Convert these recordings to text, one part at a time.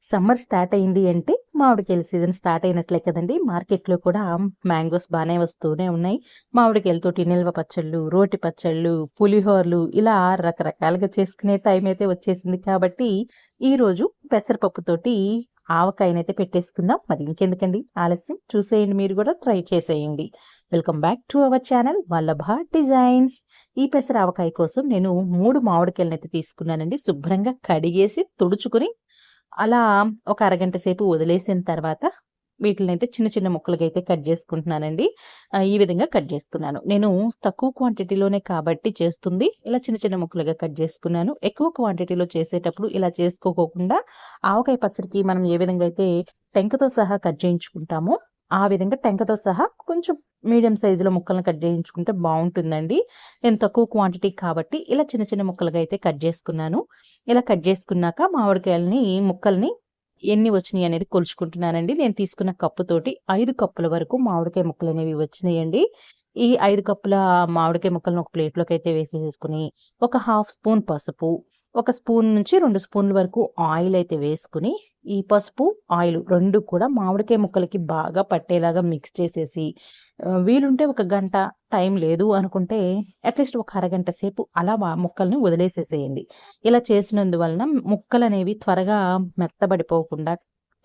Summer start అయింది అంటే మామిడికాయల season start అయినట్లే కదండి. మార్కెట్‌లో కూడా మ్యాంగోస్ బానే వస్తూనే ఉన్నాయి. మామిడికాయలతోటి నిల్వ పచ్చళ్ళు, రోటి పచ్చళ్ళు, పులిహోరలు ఇలా రకరకాలుగా చేసుకునే టైం అయితే వచ్చేసింది కాబట్టి, ఈరోజు పెసరపప్పుతోటి ఆవకాయనైతే పెట్టేసుకుందాం. మరి ఇంకెందుకండి ఆలస్యం చూసేయండి, మీరు కూడా ట్రై చేసేయండి. Welcome back to our channel Vallabha designs. ఈ పెసర ఆవకాయ కోసం నేను 3 మామిడికాయలనైతే తీసుకున్నానండి. శుభ్రంగా కడిగేసి, తుడుచుకొని అలా ఒక అరగంట సేపు వదిలేసిన తర్వాత వీటిలనైతే చిన్న చిన్న ముక్కలుగా అయితే కట్ చేసుకుంటున్నానండి. ఈ విధంగా కట్ చేసుకున్నాను. నేను తక్కువ క్వాంటిటీలోనే కాబట్టి చేస్తుంది. ఇలా చిన్న చిన్న ముక్కలుగా కట్ చేసుకున్నాను. ఎక్కువ క్వాంటిటీలో చేసేటప్పుడు ఇలా చేసుకోకోకుండా ఆవకాయ పచ్చడికి మనం ఏ విధంగా అయితే టెంకతో సహా కట్ చేయించుకుంటామో, ఆ విధంగా టెంకతో సహా కొంచెం మీడియం సైజులో ముక్కలను కట్ చేయించుకుంటే బావుంటుందండి. నేను తక్కువ క్వాంటిటీ కాబట్టి ఇలా చిన్న చిన్న ముక్కలుగా అయితే కట్ చేసుకున్నాను. ఇలా కట్ చేసుకున్నాక ముక్కల్ని ఎన్ని వచ్చినాయి అనేది కొలుచుకుంటున్నానండి. నేను తీసుకున్న కప్పుతోటి 5 కప్పుల వరకు మామిడికాయ ముక్కలనేవి వచ్చినాయండి. ఈ 5 కప్పుల మామిడికాయ ముక్కలను ఒక ప్లేట్‌లోకి అయితే వేసేసుకొని, ఒక హాఫ్ స్పూన్ పసుపు, ఒక స్పూన్ నుంచి 2 స్పూన్ల వరకు ఆయిల్ అయితే వేసుకొని, ఈ పసుపు, ఆయిల్ 2 కూడా మామిడికాయ ముక్కలకి బాగా పట్టేలాగా మిక్స్ చేసేసి, వీలుంటే ఒక గంట, టైం లేదు అనుకుంటే అట్‌లీస్ట్ ఒక అరగంట సేపు అలా ముక్కల్ని వదిలేసేసేయండి. ఇలా చేసినందువలన ముక్కలనేవి త్వరగా మెత్తబడిపోకుండా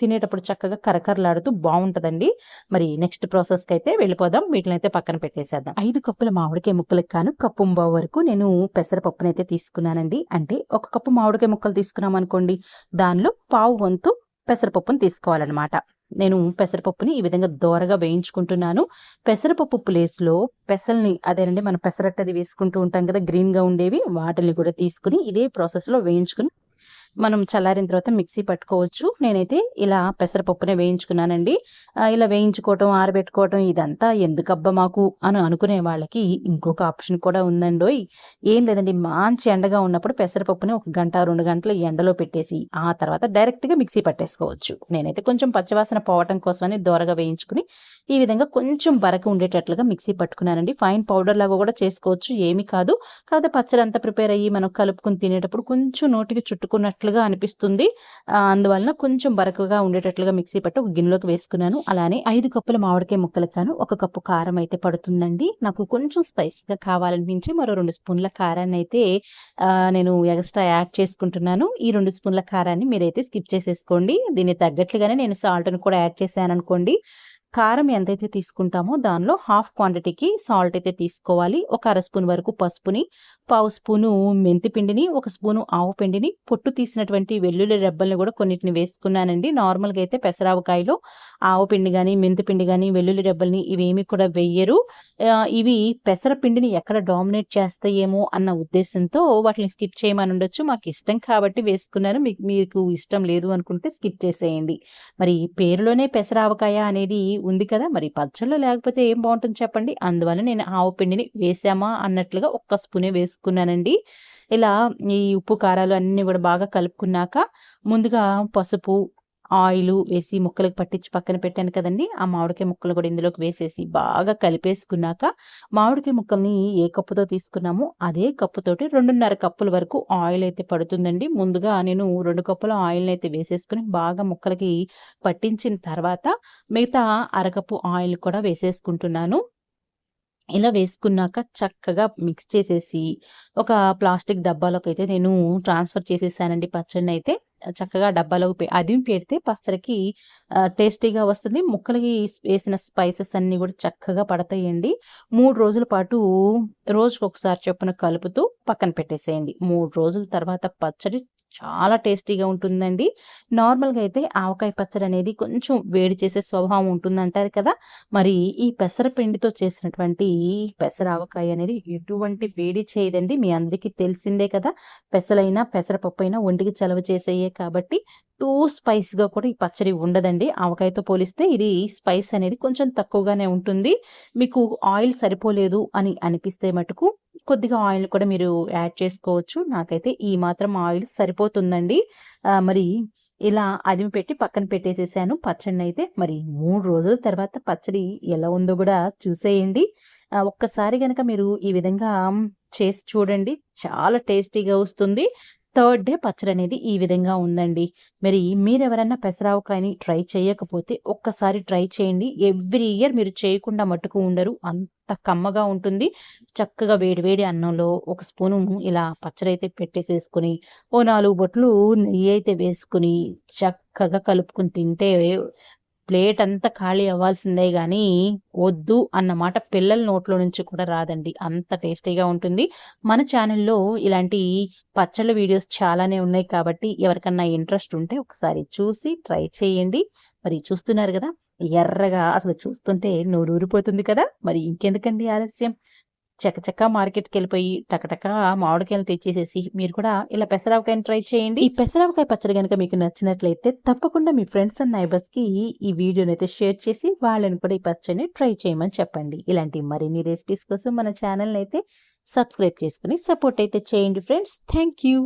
తినేటప్పుడు చక్కగా కరకరలాడుతూ బావుంటదండి. మరి నెక్స్ట్ ప్రాసెస్‌కైతే వెళ్ళిపోదాం. వీటినైతే పక్కన పెట్టేసేద్దాం. 5 కప్పుల మామిడికాయ ముక్కలకి గాను కప్పుంబావు వరకు నేను పెసరపప్పునైతే తీసుకున్నానండి. అంటే ఒక కప్పు మామిడికాయ ముక్కలు తీసుకున్నామనుకోండి, దానిలో పావు వంతు పెసరపప్పుని తీసుకోవాలనమాట. నేను పెసరపప్పుని ఈ విధంగా దోరగా వేయించుకుంటున్నాను. పెసరపప్పు ప్లేస్‌లో పెసల్ని అదేనండి మనం పెసరట్టది వేసుకుంటూ ఉంటాం కదా! గ్రీన్‌గా ఉండేవి వాటిల్ని కూడా తీసుకొని ఇదే ప్రాసెస్‌లో వేయించుకొని మనం చల్లారిన తర్వాత మిక్సీ పట్టుకోవచ్చు. నేనైతే ఇలా పెసరపప్పునే వేయించుకున్నానండి. ఇలా వేయించుకోవటం, ఆరబెట్టుకోవటం ఇదంతా ఎందుకబ్బా మాకు అని అనుకునే వాళ్ళకి ఇంకొక ఆప్షన్ కూడా ఉందండోయ్! ఏం లేదండి, మంచి ఎండగా ఉన్నప్పుడు పెసరపప్పుని ఒక గంట, 2 గంటలు ఎండలో పెట్టేసి, ఆ తర్వాత డైరెక్ట్‌గా మిక్సీ పట్టేసుకోవచ్చు. నేనైతే కొంచెం పచ్చివాసన పోవటం కోసమని దోరగా వేయించుకుని, ఈ విధంగా కొంచెం బరక ఉండేటట్లుగా మిక్సీ పట్టుకున్నానండి. ఫైన్ పౌడర్ లాగా కూడా చేసుకోవచ్చు, ఏమి కాదు. కాకపోతే పచ్చడంతా ప్రిపేర్ అయ్యి మనం కలుపుకొని తినేటప్పుడు కొంచెం నోటికి చుట్టుకున్నట్లుగా అనిపిస్తుంది. అందువలన కొంచెం బరకగా ఉండేటట్లుగా మిక్సీ పట్టి ఒక గిన్నెలోకి వేసుకున్నాను. అలానే 5 కప్పుల మామిడికాయ ముక్కలకు గాను 1 కప్పు కారం అయితే పడుతుందండి. నాకు కొంచెం స్పైసీగా కావాలనిపించి మరో 2 స్పూన్ల కారాన్నయితే నేను ఎక్స్‌ట్రా యాడ్ చేసుకుంటున్నాను. ఈ 2 స్పూన్ల కారాన్ని మీరైతే స్కిప్ చేసేసుకోండి. దీనికి తగ్గట్లుగానే నేను సాల్ట్‌ని కూడా యాడ్ చేశాననుకోండి. కారం ఎంతైతే తీసుకుంటామో దానిలో హాఫ్ క్వాంటిటీకి సాల్ట్ అయితే తీసుకోవాలి. ఒక అర స్పూన్ వరకు పసుపుని, పావు స్పూను మెంతి పిండిని, ఒక స్పూను ఆవు పిండిని, పొట్టు తీసినటువంటి వెల్లుల్లి రెబ్బల్ని కూడా కొన్నిటిని వేసుకున్నానండి. నార్మల్‌గా అయితే పెసరావకాయలో ఆవు పిండి గాని, మెంతి పిండి గాని, వెల్లుల్లి రెబ్బల్ని ఇవేమి కూడా వెయ్యరు. ఇవి పెసర పిండిని ఎక్కడ డామినేట్ చేస్తాయేమో అన్న ఉద్దేశంతో వాటిని స్కిప్ చేయమనుండొచ్చు. మాకిష్టం కాబట్టి వేసుకున్నాను. మీకు ఇష్టం లేదు అనుకుంటే స్కిప్ చేసేయండి. మరి పేరులోనే పెసరావకాయ అనేది ఉంది కదా! మరి పచ్చళ్ళు లేకపోతే ఏం బావుంటుంది చెప్పండి? అందువల్ల నేను ఆవు పిండిని వేసామా అన్నట్లుగా ఒక్క స్పూనే వేసుకున్నానండి. ఇలా ఈ ఉప్పు, కారాలు అన్నీ గూడా బాగా కలుపుకున్నాక ముందుగా పసుపు, ఆయిలు వేసి ముక్కలకి పట్టించి పక్కన పెట్టాను కదండీ! ఆ మామిడికాయ ముక్కలు కూడా ఇందులోకి వేసేసి బాగా కలిపేసుకున్నాక, మామిడికాయ ముక్కల్ని ఏ కప్పుతో తీసుకున్నామో అదే కప్పుతోటి 2.5 కప్పుల వరకు ఆయిల్ అయితే పడుతుందండి. ముందుగా నేను 2 కప్పుల ఆయిల్‌నైతే వేసేసుకొని బాగా ముక్కలకి పట్టించిన తర్వాత మిగతా అరకప్పు ఆయిల్ కూడా వేసేసుకుంటున్నాను. ఇలా వేసుకున్నాక చక్కగా మిక్స్ చేసేసి, ఒక ప్లాస్టిక్ డబ్బాలోకైతే నేను ట్రాన్స్‌ఫర్ చేసేసానండి పచ్చడినైతే. చక్కగా డబ్బాలోకి అదిమి పెడితే పచ్చడికి టేస్టీగా వస్తుంది. ముక్కలకి వేసిన స్పైసెస్ అన్నీ గూడా చక్కగా పడతాయండి. 3 రోజుల పాటు రోజుకొకసారి చొప్పున కలుపుతూ పక్కన పెట్టేసేయండి. 3 రోజుల తర్వాత పచ్చడి చాలా టేస్టీగా ఉంటుందండి. నార్మల్‌గా అయితే ఆవకాయ పచ్చడనేది కొంచెం వేడి చేసే స్వభావం ఉంటుందంటారు కదా! మరి ఈ పెసర పిండితో చేసినటువంటి పెసర ఆవకాయ అనేది ఎటువంటి వేడి చేయదండి. మీ అందరికీ తెలిసిందే కదా! పెసలైనా, పెసరపప్పైనా ఒంటికి చలవ చేసేయే కాబట్టి టూ స్పైస్‌గా కూడా ఈ పచ్చడి ఉండదండి. ఆవకాయతో పోలిస్తే ఇది స్పైస్ అనేది కొంచెం తక్కువగానే ఉంటుంది. మీకు ఆయిల్ సరిపోలేదు అని అనిపిస్తే మటుకు కొద్దిగా ఆయిల్ కూడా మీరు యాడ్ చేసుకోవచ్చు. నాకైతే ఈ మాత్రం ఆయిల్ సరిపోతుందండి. మరి ఇలా అదిమి పెట్టి పక్కన పెట్టేసేసాను పచ్చడినైతే. మరి 3 రోజుల తర్వాత పచ్చడి ఎలా ఉందో గూడా చూసేయండి. ఒక్కసారి గనక మీరు ఈ విధంగా చేసి చూడండి. చాలా టేస్టీగా వస్తుంది. థర్డ్ డే పచ్చడనేది ఈ విధంగా ఉందండి. మరి మీరెవరన్నా పెసరావకాయని ట్రై చేయకపోతే ఒక్కసారి ట్రై చేయండి. ఎవ్రీ ఇయర్ మీరు చేయకుండా మట్టుకు ఉండరు. అంత కమ్మగా ఉంటుంది. చక్కగా వేడి వేడి అన్నంలో ఒక స్పూను ఇలా పచ్చడైతే పెట్టేసేసుకొని, ఓ 4 బొట్లు నెయ్యయితే వేసుకొని, చక్కగా కలుపుకొని తింటే ప్లేట్ అంతా ఖాళీ అవ్వాల్సిందే గానీ, వద్దు అన్న మాట పిల్లల నోట్లో నుంచి కూడా రాదండి. అంత టేస్టీగా ఉంటుంది. మన ఛానెల్‌లో ఇలాంటి పచ్చళ్ళ వీడియోస్ చాలానే ఉన్నాయి కాబట్టి, ఎవరికన్నా ఇంట్రెస్ట్ ఉంటే ఒకసారి చూసి ట్రై చేయండి. మరి చూస్తున్నారు గదా! ఎర్రగా అసలు చూస్తుంటే నోరూరిపోతుంది కదా! మరి ఇంకెందుకండి ఆలస్యం? చకచకా మార్కెట్‌కెళ్ళిపోయి టకటకా మామిడికాయలు తెచ్చేసేసి మీరు కూడా ఇలా పెసరావకాయని ట్రై చేయండి. ఈ పెసరావకాయ పచ్చడి గనుక మీకు నచ్చినట్లయితే తప్పకుండా మీ ఫ్రెండ్స్ అండ్ నైబర్స్‌కి ఈ వీడియోనైతే షేర్ చేసి వాళ్ళని కూడా ఈ పచ్చడిని ట్రై చేయమని చెప్పండి. ఇలాంటి మరిన్ని రెసిపీస్ కోసం మన ఛానెల్‌నైతే సబ్స్క్రైబ్ చేసుకొని సపోర్ట్ అయితే చేయండి ఫ్రెండ్స్. Thank you.